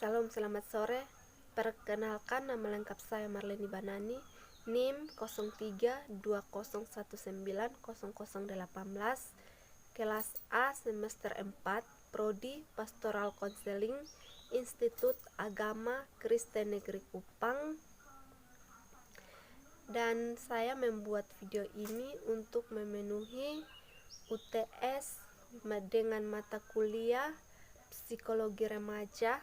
Salam, selamat sore. Perkenalkan, nama lengkap saya Marleni Banani, NIM 0320190018, kelas A semester 4, Prodi Pastoral Konseling, Institut Agama Kristen Negeri Kupang. Dan saya membuat video ini untuk memenuhi UTS dengan mata kuliah Psikologi Remaja.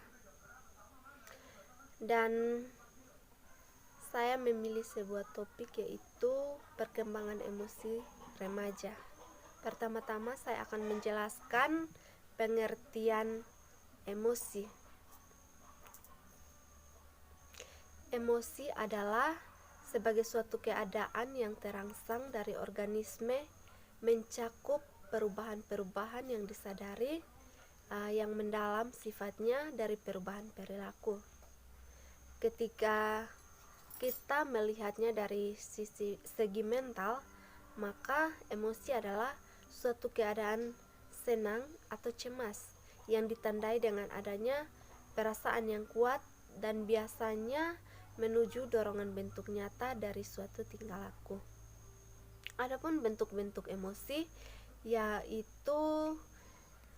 Dan saya memilih sebuah topik, yaitu perkembangan emosi remaja. Pertama-tama saya akan menjelaskan pengertian emosi. Emosi adalah sebagai suatu keadaan yang terangsang dari organisme, mencakup perubahan-perubahan yang disadari, yang mendalam sifatnya dari perubahan perilaku. Ketika kita melihatnya dari segi mental, maka emosi adalah suatu keadaan senang atau cemas yang ditandai dengan adanya perasaan yang kuat dan biasanya menuju dorongan bentuk nyata dari suatu tingkah laku. Adapun bentuk-bentuk emosi, yaitu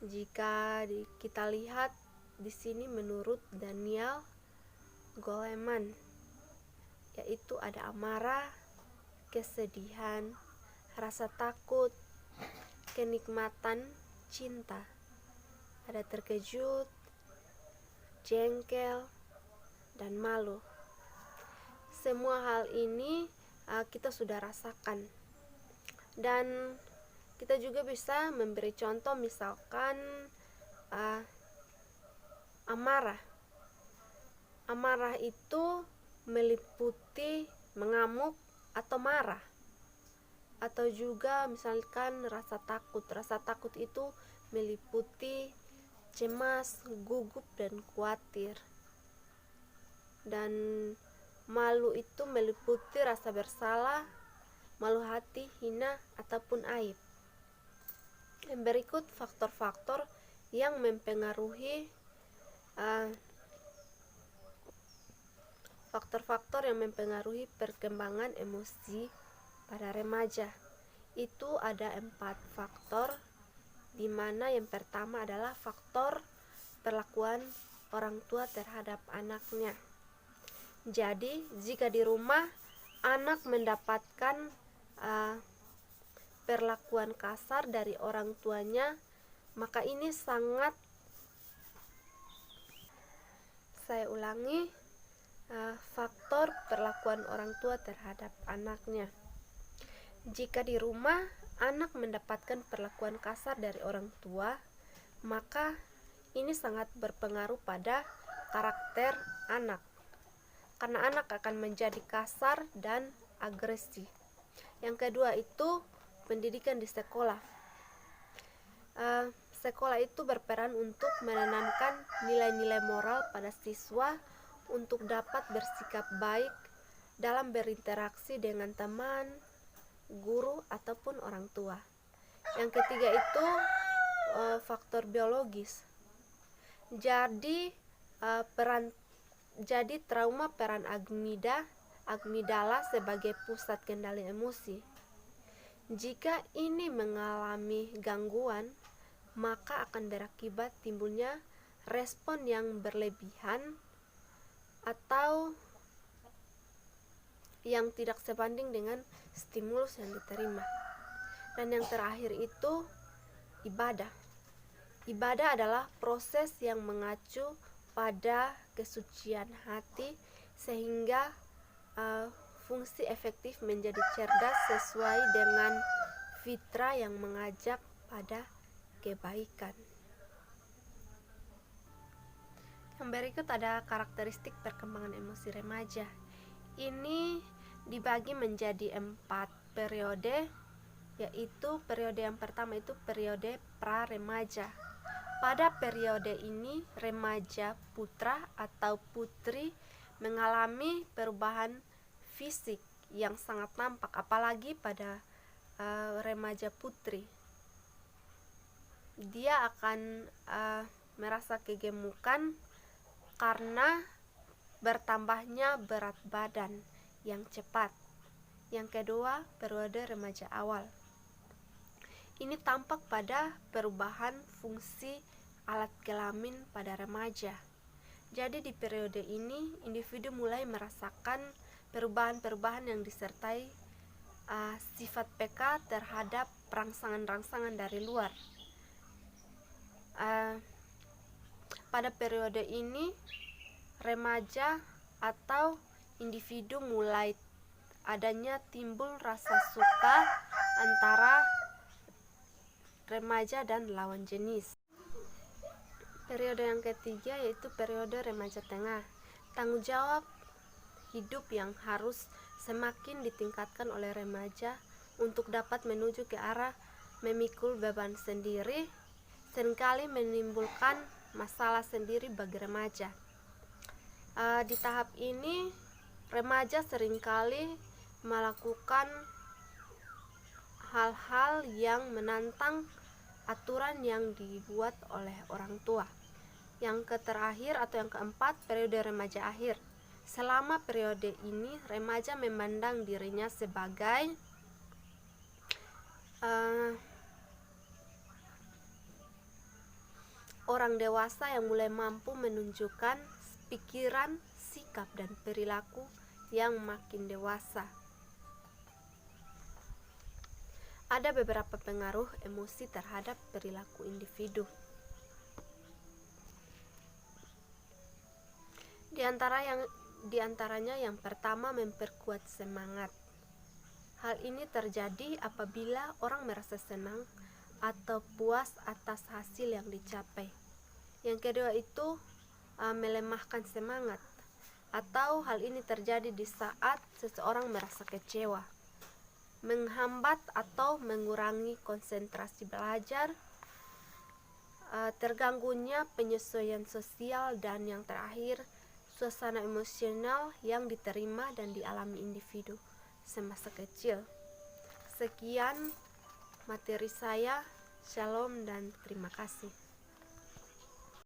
jika kita lihat di sini menurut Daniel Goleman, yaitu ada amarah, kesedihan, rasa takut, kenikmatan, cinta, ada terkejut, jengkel, dan malu. Semua hal ini kita sudah rasakan, dan kita juga bisa memberi contoh, misalkan amarah. Amarah itu meliputi mengamuk atau marah, atau juga misalkan rasa takut. Rasa takut itu meliputi cemas, gugup, dan khawatir. Dan malu itu meliputi rasa bersalah, malu hati, hina, ataupun aib. Berikut faktor-faktor yang mempengaruhi perkembangan emosi pada remaja. Itu ada 4 faktor, di mana yang pertama adalah faktor perlakuan orang tua terhadap anaknya. Jadi jika di rumah anak mendapatkan perlakuan kasar dari orang tuanya, maka ini sangat, saya ulangi, faktor perlakuan orang tua terhadap anaknya. Jika di rumah anak mendapatkan perlakuan kasar dari orang tua, maka ini sangat berpengaruh pada karakter anak, karena anak akan menjadi kasar dan agresi. Yang kedua itu pendidikan di sekolah. Sekolah itu berperan untuk menanamkan nilai-nilai moral pada siswa untuk dapat bersikap baik dalam berinteraksi dengan teman, guru, ataupun orang tua. Yang ketiga itu faktor biologis. Jadi trauma peran amigdala sebagai pusat kendali emosi. Jika ini mengalami gangguan, maka akan berakibat timbulnya respon yang berlebihan atau yang tidak sebanding dengan stimulus yang diterima. Dan yang terakhir itu ibadah. Ibadah adalah proses yang mengacu pada kesucian hati, sehingga fungsi efektif menjadi cerdas sesuai dengan fitrah yang mengajak pada kebaikan. Yang berikut ada karakteristik perkembangan emosi remaja. Ini dibagi menjadi 4 periode, yaitu periode yang pertama itu periode pra-remaja. Pada periode ini remaja putra atau putri mengalami perubahan fisik yang sangat nampak, apalagi pada remaja putri. Dia akan merasa kegemukan karena bertambahnya berat badan yang cepat. Yang kedua, periode remaja awal. Ini tampak pada perubahan fungsi alat kelamin pada remaja. Jadi di periode ini, individu mulai merasakan perubahan-perubahan yang disertai sifat peka terhadap rangsangan-rangsangan dari luar. Pada periode ini, remaja atau individu mulai adanya timbul rasa suka antara remaja dan lawan jenis. Periode yang ketiga yaitu periode remaja tengah. Tanggung jawab hidup yang harus semakin ditingkatkan oleh remaja untuk dapat menuju ke arah memikul beban sendiri, seringkali menimbulkan masalah sendiri bagi remaja. Di tahap ini, remaja seringkali melakukan hal-hal yang menantang aturan yang dibuat oleh orang tua. Yang terakhir atau yang keempat, periode remaja akhir. Selama periode ini, remaja memandang dirinya sebagai orang dewasa yang mulai mampu menunjukkan pikiran, sikap, dan perilaku yang makin dewasa. Ada beberapa pengaruh emosi terhadap perilaku individu. Di antaranya yang pertama, memperkuat semangat. Hal ini terjadi apabila orang merasa senang atau puas atas hasil yang dicapai. Yang kedua itu melemahkan semangat, atau hal ini terjadi di saat seseorang merasa kecewa, menghambat atau mengurangi konsentrasi belajar, terganggunya penyesuaian sosial, dan yang terakhir, suasana emosional yang diterima dan dialami individu semasa kecil. Sekian materi saya. Shalom dan terima kasih.